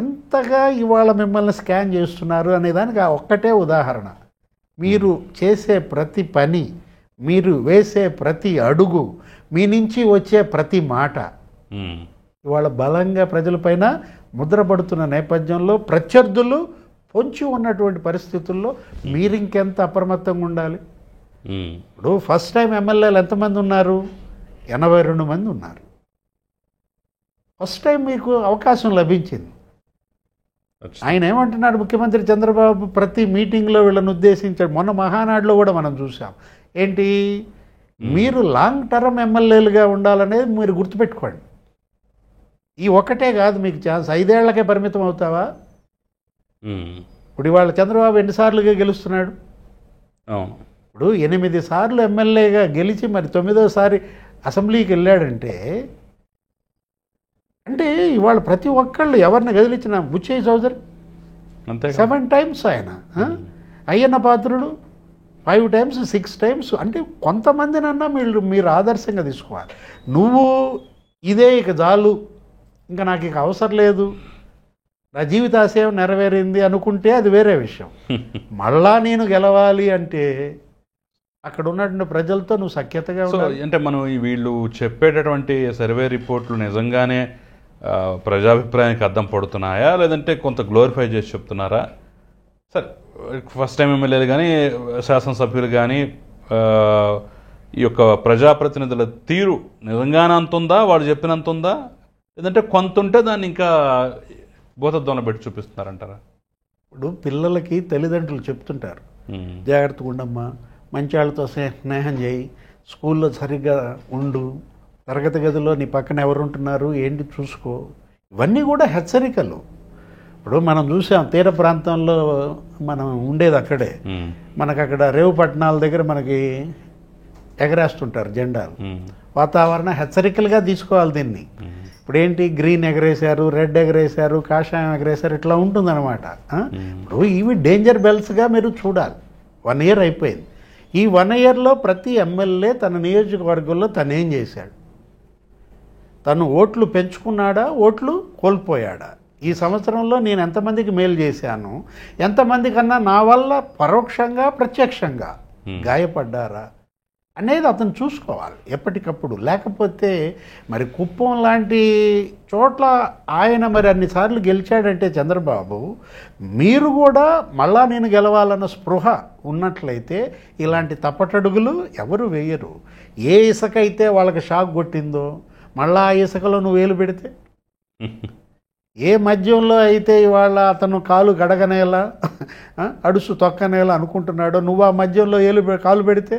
ఎంతగా ఇవాళ మిమ్మల్ని స్కాన్ చేస్తున్నారు అనే దానికి ఒక్కటే ఉదాహరణ. మీరు చేసే ప్రతి పని, మీరు వేసే ప్రతి అడుగు, మీ నుంచి వచ్చే ప్రతి మాట ఇవాళ బలంగా ప్రజలపైన ముద్రపడుతున్న నేపథ్యంలో ప్రత్యర్థులు పొంచి ఉన్నటువంటి పరిస్థితుల్లో మీరు ఇంకెంత అప్రమత్తంగా ఉండాలి? ఇప్పుడు ఫస్ట్ టైం ఎమ్మెల్యేలు ఎంతమంది ఉన్నారు? 82 మంది ఉన్నారు. ఫస్ట్ టైం మీకు అవకాశం లభించింది. ఆయన ఏమంటున్నాడు ముఖ్యమంత్రి చంద్రబాబు ప్రతి మీటింగ్లో వీళ్ళని ఉద్దేశించాడు. మొన్న మహానాడులో కూడా మనం చూసాం. ఏంటి? మీరు లాంగ్ టర్మ్ ఎమ్మెల్యేలుగా ఉండాలనేది మీరు గుర్తుపెట్టుకోండి. ఈ ఒక్కటే కాదు మీకు ఛాన్స్. 5 ఏళ్లకే పరిమితం అవుతావా? ఇప్పుడు ఇవాళ చంద్రబాబు ఎన్నిసార్లుగా గెలుస్తున్నాడు? ఇప్పుడు 8 సార్లు ఎమ్మెల్యేగా గెలిచి మరి 9వసారి అసెంబ్లీకి వెళ్ళాడంటే, అంటే ఇవాళ ప్రతి ఒక్కళ్ళు ఎవరిని కదిలించిన బుచ్చయ్య చౌదరి 7 టైమ్స్ ఆయన, అయ్యన్న పాత్రుడు 5 టైమ్స్ 6 టైమ్స్. అంటే కొంతమందినన్నా మీరు ఆదర్శంగా తీసుకోవాలి. నువ్వు ఇదే ఇక చాలు, ఇంకా నాకు ఇక అవసరం లేదు, నా జీవితాశయం నెరవేరింది అనుకుంటే అది వేరే విషయం. మళ్ళా నేను గెలవాలి అంటే అక్కడ ఉన్నటువంటి ప్రజలతో నువ్వు సఖ్యతగా ఉండాలి. అంటే మనం వీళ్ళు చెప్పేటటువంటి సర్వే రిపోర్ట్లు నిజంగానే ప్రజాభిప్రాయానికి అద్దం పడుతున్నాయా, లేదంటే కొంత గ్లోరిఫై చేసి చెప్తున్నారా? సరే, ఫస్ట్ టైం ఎమ్మెల్యేలు కానీ శాసనసభ్యులు కానీ ఈ యొక్క ప్రజాప్రతినిధుల తీరు నిజంగానే అంత ఉందా, వాడు చెప్పినంత ఉందా, లేదంటే కొంత ఉంటే దాన్ని ఇంకా భూతద్దంలో పెట్టి చూపిస్తున్నారంటారా? ఇప్పుడు పిల్లలకి తల్లిదండ్రులు చెప్తుంటారు, జాగ్రత్తగా ఉండమ్మా, మంచి వాళ్ళతో స్నేహం చేయి, స్కూల్లో సరిగ్గా ఉండు, తరగతి గదిలో నీ పక్కన ఎవరు ఉంటున్నారు ఏంటి చూసుకో. ఇవన్నీ కూడా హెచ్చరికలు. ఇప్పుడు మనం చూసాం తీర ప్రాంతంలో మనం ఉండేది అక్కడే, మనకు అక్కడ రేవు పట్టణాల దగ్గర మనకి ఎగరేస్తుంటారు జెండాలు. వాతావరణ హెచ్చరికలుగా తీసుకోవాలి దీన్ని. ఇప్పుడు ఏంటి, గ్రీన్ ఎగరేశారు, రెడ్ ఎగరేశారు, కాషాయం ఎగరేశారు, ఇట్లా ఉంటుందన్నమాట. ఇప్పుడు ఇవి డేంజర్ బెల్స్గా మీరు చూడాలి. 1 year అయిపోయింది. ఈ 1 yearలో ప్రతి ఎమ్మెల్యే తన నియోజకవర్గంలో తనేం చేశాడు, తను ఓట్లు పెంచుకున్నాడా, ఓట్లు కోల్పోయాడా, ఈ సంవత్సరంలో నేను ఎంతమందికి మేలు చేశాను, ఎంతమంది కన్నా నా వల్ల పరోక్షంగా ప్రత్యక్షంగా గాయపడ్డారా అనేది అతను చూసుకోవాలి ఎప్పటికప్పుడు. లేకపోతే మరి కుప్పం లాంటి చోట్ల ఆయన మరి అన్నిసార్లు గెలిచాడంటే చంద్రబాబు, మీరు కూడా మళ్ళా నేను గెలవాలన్న స్పృహ ఉన్నట్లయితే ఇలాంటి తప్పటడుగులు ఎవరు వేయరు. ఏ ఇసుక అయితే వాళ్ళకి షాక్ కొట్టిందో మళ్ళా ఆ ఇసుకలో నువ్వు వేలు పెడితే, ఏ మద్యంలో అయితే ఇవాళ అతను కాలు గడగనేలా అడుసు తొక్కనేలా అనుకుంటున్నాడో నువ్వు ఆ మద్యంలో కాలు పెడితే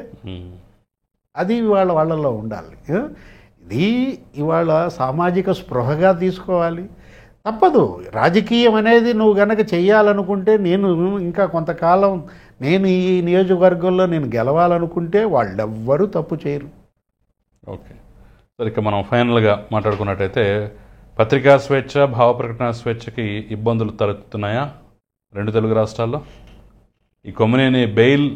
అది ఇవాళ వాళ్ళల్లో ఉండాలి. ఇది ఇవాళ సామాజిక స్పృహగా తీసుకోవాలి. తప్పదు, రాజకీయం అనేది నువ్వు గనక చెయ్యాలనుకుంటే, నేను ఇంకా కొంతకాలం నేను ఈ నియోజకవర్గంలో నేను గెలవాలనుకుంటే వాళ్ళెవ్వరూ తప్పు చేయరు. ఓకే, సరే, ఇక మనం ఫైనల్గా మాట్లాడుకున్నట్టయితే పత్రికా స్వేచ్ఛ, భావ ప్రకటన స్వేచ్ఛకి ఇబ్బందులు తలెత్తుతున్నాయా 2 తెలుగు రాష్ట్రాల్లో? ఈ కొమ్మినేని బెయిల్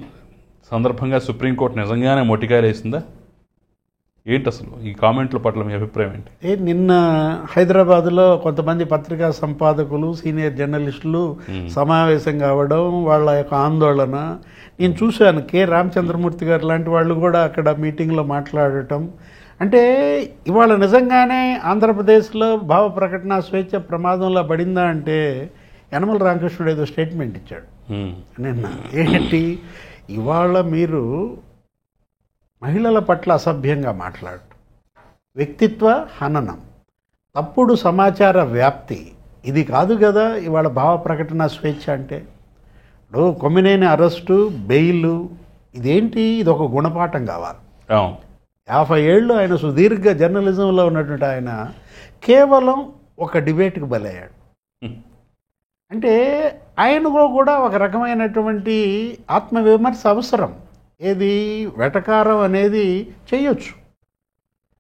సందర్భంగా సుప్రీంకోర్టు నిజంగానే మొటికాయలు వేసిందా ఏంటి? అసలు ఈ కామెంట్ల పట్ల మీ అభిప్రాయం ఏంటి? నిన్న హైదరాబాద్లో కొంతమంది పత్రికా సంపాదకులు, సీనియర్ జర్నలిస్టులు సమావేశం కావడం, వాళ్ళ యొక్క ఆందోళన నేను చూశాను. కె రామచంద్రమూర్తి గారు లాంటి వాళ్ళు కూడా అక్కడ మీటింగ్లో మాట్లాడటం. అంటే ఇవాళ నిజంగానే ఆంధ్రప్రదేశ్లో భావ ప్రకటన స్వేచ్ఛ ప్రమాదంలో పడిందా అంటే యనమల రామకృష్ణుడు ఏదో స్టేట్మెంట్ ఇచ్చాడు నిన్న. ఏంటి, ఇవాళ మీరు మహిళల పట్ల అసభ్యంగా మాట్లాడటం, వ్యక్తిత్వ హననం, తప్పుడు సమాచార వ్యాప్తి, ఇది కాదు కదా ఇవాళ భావ ప్రకటన స్వేచ్ఛ అంటే. ఇప్పుడు కొమ్మినేని అరెస్టు, బెయిలు, ఇదేంటి, ఇది ఒక గుణపాఠం కావాలి. 50 ఏళ్ళు ఆయన సుదీర్ఘ జర్నలిజంలో ఉన్నటువంటి ఆయన కేవలం ఒక డిబేట్కి బలయ్యాడు. అంటే ఆయనలో కూడా ఒక రకమైనటువంటి ఆత్మవిమర్శ అవసరం. ఏది, వెటకారం అనేది చేయొచ్చు.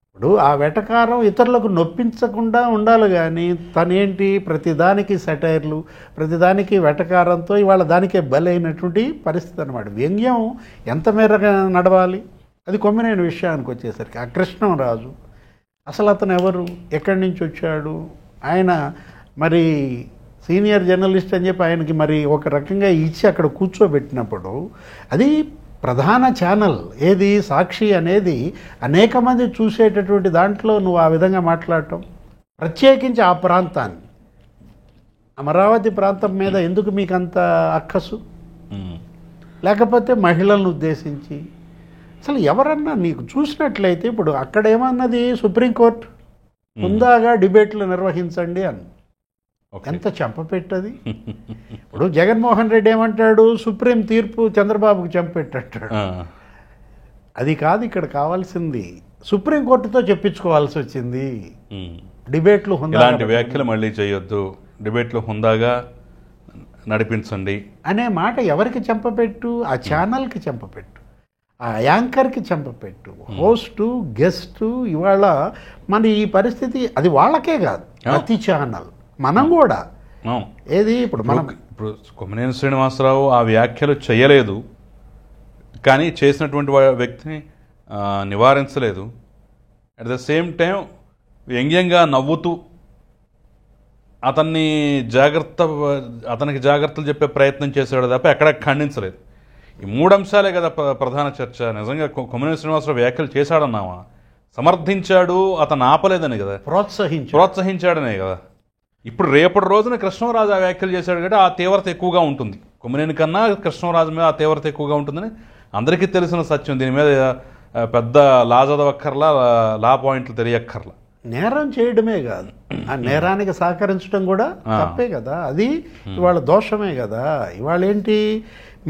ఇప్పుడు ఆ వెటకారం ఇతరులకు నొప్పించకుండా ఉండాలి, కానీ తనేంటి ప్రతిదానికి సెటైర్లు, ప్రతిదానికి వెటకారంతో ఇవాళ దానికే బలైనటువంటి పరిస్థితి అన్నమాట. వ్యంగ్యం ఎంత మేర నడవాలి, అది కొమ్మినేని విషయానికి వచ్చేసరికి ఆ కృష్ణంరాజు అసలు అతను ఎవరు, ఎక్కడి నుంచి వచ్చాడు, ఆయన మరి సీనియర్ జర్నలిస్ట్ అని చెప్పి ఆయనకి మరి ఒక రకంగా ఇచ్చి అక్కడ కూర్చోబెట్టినప్పుడు, అది ప్రధాన ఛానల్ ఏది సాక్షి అనేది అనేక మంది చూసేటటువంటి దాంట్లో నువ్వు ఆ విధంగా మాట్లాడటం, ప్రత్యేకించి ఆ ప్రాంతాన్ని, అమరావతి ప్రాంతం మీద ఎందుకు మీకు అంత అక్కసు, లేకపోతే మహిళలను ఉద్దేశించి అసలు ఎవరన్నా నీకు చూసినట్లయితే ఇప్పుడు అక్కడ ఏమన్నది, సుప్రీంకోర్టు హుందాగా డిబేట్లు నిర్వహించండి అని. ఎంత చెంపపెట్టది. ఇప్పుడు జగన్మోహన్ రెడ్డి ఏమంటాడు, సుప్రీం తీర్పు చంద్రబాబుకు చెంపపెట్టాడు. అది కాదు ఇక్కడ కావాల్సింది, సుప్రీంకోర్టుతో చెప్పించుకోవాల్సి వచ్చింది. డిబేట్లు ఇలాంటి వ్యాఖ్యలు మళ్ళీ చేయొద్దు, డిబేట్లు హుందాగా నడిపించండి అనే మాట ఎవరికి చెంపపెట్టు, ఆ ఛానల్కి చెంపపెట్టు, ఆ యాంకర్కి చెంపపెట్టు, హోస్టు, గెస్టు. ఇవాళ మన ఈ పరిస్థితి అది వాళ్ళకే కాదు, ప్రతి ఛానల్, మనం కూడా. ఏది ఇప్పుడు కొమ్మినేని శ్రీనివాసరావు ఆ వ్యాఖ్యలు చేయలేదు, కానీ చేసినటువంటి వ్యక్తిని నివారించలేదు. అట్ ద సేమ్ టైం వ్యంగ్యంగా నవ్వుతూ అతనికి జాగ్రత్తలు చెప్పే ప్రయత్నం చేశాడు తప్ప ఎక్కడ ఖండించలేదు. ఈ 3 అంశాలే కదా ప్రధాన చర్చ. నిజంగా కొమ్మినేని శ్రీనివాసరావు వ్యాఖ్యలు చేశాడన్నావా, సమర్థించాడు, అతను ఆపలేదని కదా, ప్రోత్సహించాడనే కదా. ఇప్పుడు రేపటి రోజున కృష్ణరాజు ఆ వ్యాఖ్యలు చేశాడు కాబట్టి ఆ తీవ్రత ఎక్కువగా ఉంటుంది. కొమ్మినేని కన్నా కృష్ణరాజు మీద ఆ తీవ్రత ఎక్కువగా ఉంటుందని అందరికీ తెలిసిన సత్యం. దీని మీద పెద్ద లా చదవక్కర్లా, లా పాయింట్లు తెలియక్కర్లా. నేరం చేయడమే కాదు, ఆ నేరానికి సహకరించడం కూడా తప్పే కదా, అది ఇవాళ దోషమే కదా. ఇవాళ ఏంటి,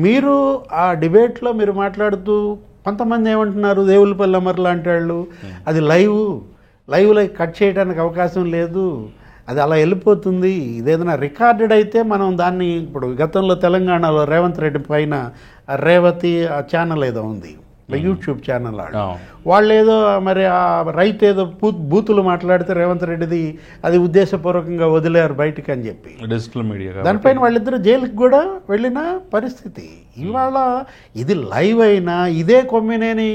మీరు ఆ డిబేట్లో మీరు మాట్లాడుతూ కొంతమంది ఏమంటున్నారు, దేవులపల్లి అమర్ లాంటి వాళ్ళు అది లైవ్లో కట్ చేయడానికి అవకాశం లేదు, అది అలా వెళ్ళిపోతుంది, ఇదేదైనా రికార్డెడ్ అయితే మనం దాన్ని, ఇప్పుడు గతంలో తెలంగాణలో రేవంత్ రెడ్డి పైన రేవతి ఆ ఛానల్ ఏదో ఉంది, యూట్యూబ్ ఛానల్ వాళ్ళు ఏదో మరి ఆ రైతు ఏదో బూతులు మాట్లాడితే రేవంత్ రెడ్డిది అది ఉద్దేశపూర్వకంగా వదిలేరు బయటికి అని చెప్పి డిజిటల్ మీడియా, దానిపైన వాళ్ళిద్దరు జైలుకి కూడా వెళ్ళిన పరిస్థితి. ఇవాళ ఇది లైవ్ అయినా ఇదే కొమ్మినేని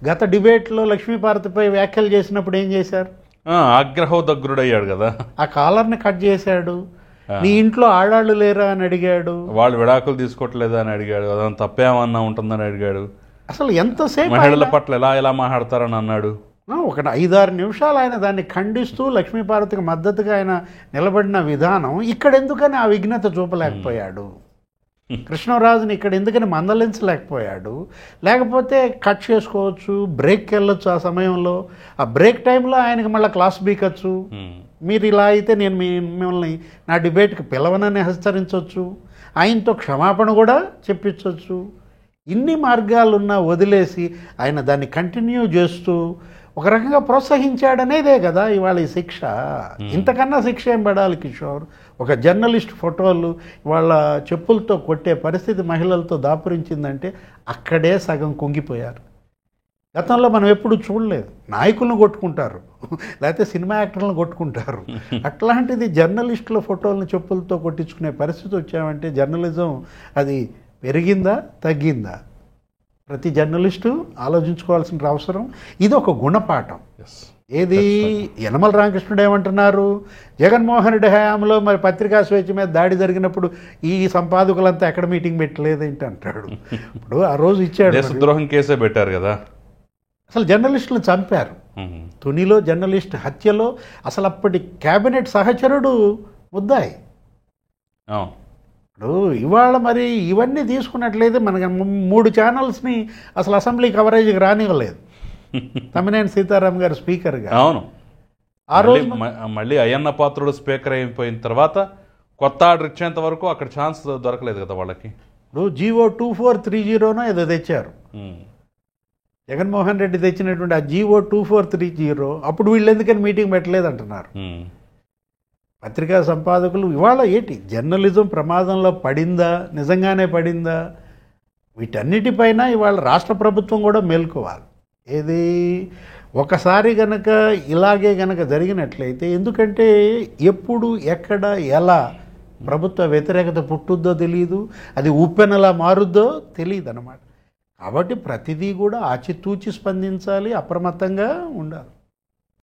గత డిబేట్లో లక్ష్మీపార్వతిపై వ్యాఖ్యలు చేసినప్పుడు ఏం చేశారు, ఆగ్రహోదగ్రుడయ్యాడు కదా, ఆ కాలర్ని కట్ చేశాడు, నీ ఇంట్లో ఆడాళ్ళు లేరా అని అడిగాడు, వాళ్ళు విడాకులు తీసుకోవట్లేదా అని అడిగాడు, అదంతా తప్పేమన్నా ఉంటుందని అడిగాడు, అసలు ఎంతసేపు మహిళల పట్ల ఎలా మాట్లాడతారని అన్నాడు. ఒక 5-6 నిమిషాలు ఆయన దాన్ని ఖండిస్తూ లక్ష్మీపార్వతికి మద్దతుగా ఆయన నిలబడిన విధానం ఇక్కడ ఎందుకని ఆ విఘ్నత చూపలేకపోయాడు, కృష్ణరాజుని ఇక్కడ ఎందుకని మందలించలేకపోయాడు. లేకపోతే కట్ చేసుకోవచ్చు, బ్రేక్కి వెళ్ళొచ్చు, ఆ సమయంలో ఆ బ్రేక్ టైంలో ఆయనకి మళ్ళీ క్లాస్ బీకచ్చు, మీరు ఇలా అయితే నేను మిమ్మల్ని నా డిబేట్కి పిలవనని హెచ్చరించవచ్చు, ఆయనతో క్షమాపణ కూడా చెప్పించవచ్చు. ఇన్ని మార్గాలున్నా వదిలేసి ఆయన దాన్ని కంటిన్యూ చేస్తూ ఒక రకంగా ప్రోత్సహించాడనేదే కదా ఇవాళ ఈ శిక్ష. ఇంతకన్నా శిక్ష ఏం పడాలి కిషోర్? ఒక జర్నలిస్ట్ ఫోటోలు వాళ్ళ చెప్పులతో కొట్టే పరిస్థితి మహిళలతో దాపురించిందంటే అక్కడే సగం కుంగిపోయారు. గతంలో మనం ఎప్పుడు చూడలేదు, నాయకులను కొట్టుకుంటారు, లేకపోతే సినిమా యాక్టర్లను కొట్టుకుంటారు, అట్లాంటిది జర్నలిస్టుల ఫోటోలను చెప్పులతో కొట్టించుకునే పరిస్థితి వచ్చామంటే జర్నలిజం అది పెరిగిందా తగ్గిందా? ప్రతి జర్నలిస్టు ఆలోచించుకోవాల్సిన అవసరం. ఇది ఒక గుణపాఠం. ఏది యనమల రామకృష్ణుడు ఏమంటున్నారు, జగన్మోహన్ రెడ్డి హయాంలో మరి పత్రికా స్వేచ్ఛ మీద దాడి జరిగినప్పుడు ఈ సంపాదకులంతా ఎక్కడ మీటింగ్ పెట్టలేదేంటి అంటాడు. ఇప్పుడు ఆ రోజు ఇచ్చాడు, దేశద్రోహం కేసే పెట్టారు కదా, అసలు జర్నలిస్టులను చంపారు. తునిలో జర్నలిస్ట్ హత్యలో అసలు అప్పటి కేబినెట్ సహచరుడు ముద్దాయి. ఇప్పుడు ఇవాళ మరి ఇవన్నీ తీసుకున్నట్లయితే మనకి 3 ఛానల్స్ని అసలు అసెంబ్లీ కవరేజ్కి రానివ్వలేదు తమ్మినేని సీతారాం గారు స్పీకర్గా. అవును, ఆ రోజు మళ్ళీ అయ్యన్న పాత్రుడు స్పీకర్ అయిపోయిన తర్వాత కొత్త ఆర్డర్ ఇచ్చేంత వరకు అక్కడ ఛాన్స్ దొరకలేదు కదా వాళ్ళకి. ఇప్పుడు జీవో 2430 ఏదో తెచ్చారు, జగన్మోహన్ రెడ్డి తెచ్చినటువంటి ఆ జీవో 2430, అప్పుడు వీళ్ళు ఎందుకని మీటింగ్ పెట్టలేదు అంటున్నారు పత్రికా సంపాదకులు. ఇవాళ ఏంటి, జర్నలిజం ప్రమాదంలో పడిందా, నిజంగానే పడిందా? వీటన్నిటిపైన ఇవాళ రాష్ట్ర ప్రభుత్వం కూడా మేల్కోవాలి. ఏది ఒకసారి గనక ఇలాగే గనక జరిగినట్లయితే, ఎందుకంటే ఎప్పుడు ఎక్కడ ఎలా ప్రభుత్వ వ్యతిరేకత పుట్టుద్దో తెలియదు, అది ఉప్పెనలా మారుద్దో తెలియదు అన్నమాట. కాబట్టి ప్రతిదీ కూడా ఆచితూచి స్పందించాలి, అప్రమత్తంగా ఉండాలి.